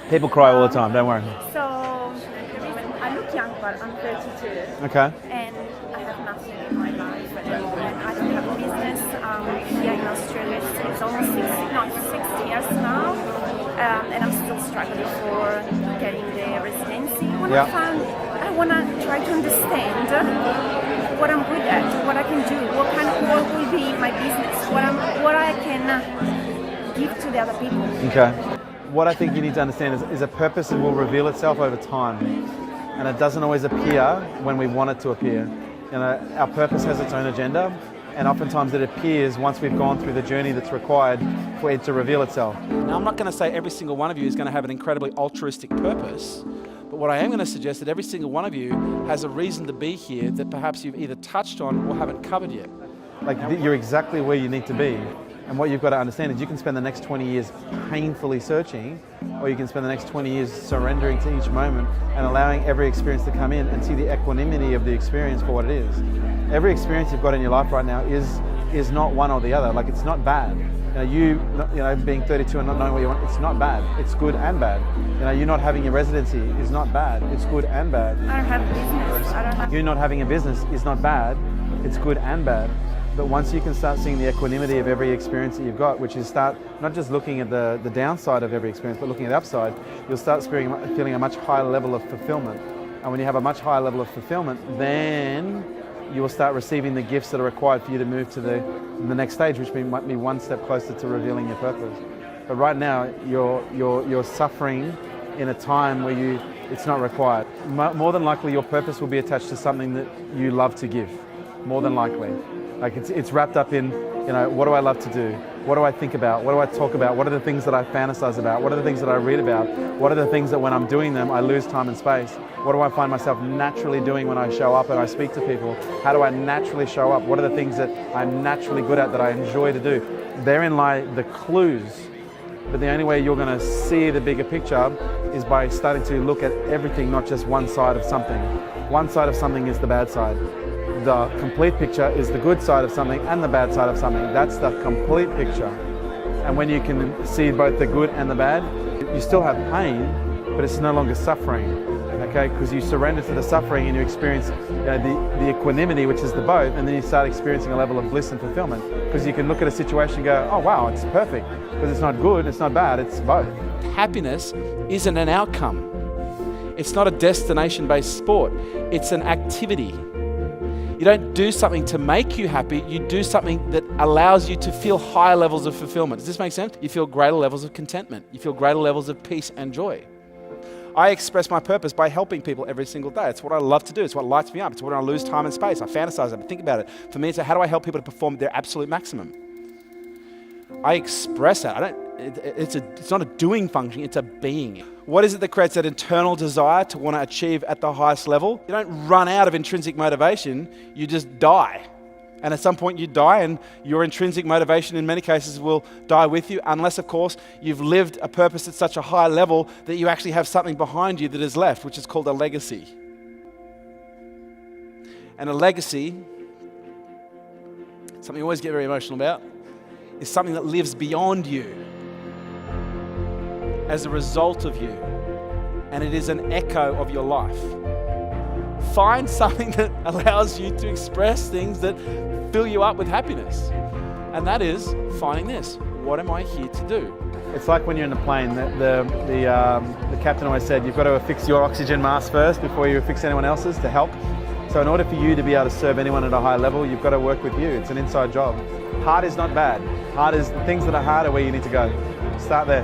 People cry all the time, don't worry. So I look young, but I'm 32. Okay. And I have nothing in my life at the moment. I don't have a business here in Australia. It's almost 6 years now. And I'm still struggling for getting the residency. I want to try to understand what I'm good at, what I can do, what will be my business, what I can give to the other people. Okay. What I think you need to understand is a purpose that will reveal itself over time, and it doesn't always appear when we want it to appear. Our purpose has its own agenda, and oftentimes it appears once we've gone through the journey that's required for it to reveal itself. Now, I'm not going to say every single one of you is going to have an incredibly altruistic purpose, but what I am going to suggest that every single one of you has a reason to be here that perhaps you've either touched on or haven't covered yet. Like, you're exactly where you need to be. And what you've got to understand is you can spend the next 20 years painfully searching, or you can spend the next 20 years surrendering to each moment and allowing every experience to come in and see the equanimity of the experience for what it is. Every experience you've got in your life right now is not one or the other. Like, it's not bad. You being 32 and not knowing what you want, it's not bad. It's good and bad. You not having a residency is not bad. It's good and bad. I don't have a business. You not having a business is not bad. It's good and bad. But once you can start seeing the equanimity of every experience that you've got, which is start not just looking at the downside of every experience, but looking at the upside, you'll start feeling a much higher level of fulfillment. And when you have a much higher level of fulfillment, then you will start receiving the gifts that are required for you to move to the next stage, which might be one step closer to revealing your purpose. But right now, you're suffering in a time where it's not required. More than likely, your purpose will be attached to something that you love to give. More than likely. Like, it's wrapped up in, what do I love to do? What do I think about? What do I talk about? What are the things that I fantasize about? What are the things that I read about? What are the things that when I'm doing them, I lose time and space? What do I find myself naturally doing when I show up and I speak to people? How do I naturally show up? What are the things that I'm naturally good at that I enjoy to do? Therein lie the clues. But the only way you're going to see the bigger picture is by starting to look at everything, not just one side of something. One side of something is the bad side. The complete picture is the good side of something and the bad side of something. That's the complete picture. And when you can see both the good and the bad, you still have pain, but it's no longer suffering, okay? Because you surrender to the suffering and you experience the equanimity, which is the both, and then you start experiencing a level of bliss and fulfillment. Because you can look at a situation and go, oh wow, it's perfect. Because it's not good, it's not bad, it's both. Happiness isn't an outcome. It's not a destination-based sport. It's an activity. You don't do something to make you happy, you do something that allows you to feel higher levels of fulfillment. Does this make sense? You feel greater levels of contentment. You feel greater levels of peace and joy. I express my purpose by helping people every single day. It's what I love to do. It's what lights me up. It's when I lose time and space. I fantasize it. I think about it. For me, it's how do I help people to perform their absolute maximum? I express that. It's not a doing function, it's a being. What is it that creates that internal desire to want to achieve at the highest level? You don't run out of intrinsic motivation, you just die. And at some point you die, and your intrinsic motivation in many cases will die with you, unless of course you've lived a purpose at such a high level that you actually have something behind you that is left, which is called a legacy. And a legacy, something I always get very emotional about, is something that lives beyond you, as a result of you, and it is an echo of your life. Find something that allows you to express things that fill you up with happiness, and that is finding this. What am I here to do? It's like when you're in a plane, the captain always said, you've got to fix your oxygen mask first before you fix anyone else's to help. So in order for you to be able to serve anyone at a high level, you've got to work with you. It's an inside job. Hard is not bad. Hard is the things that are hard are where you need to go. Start there.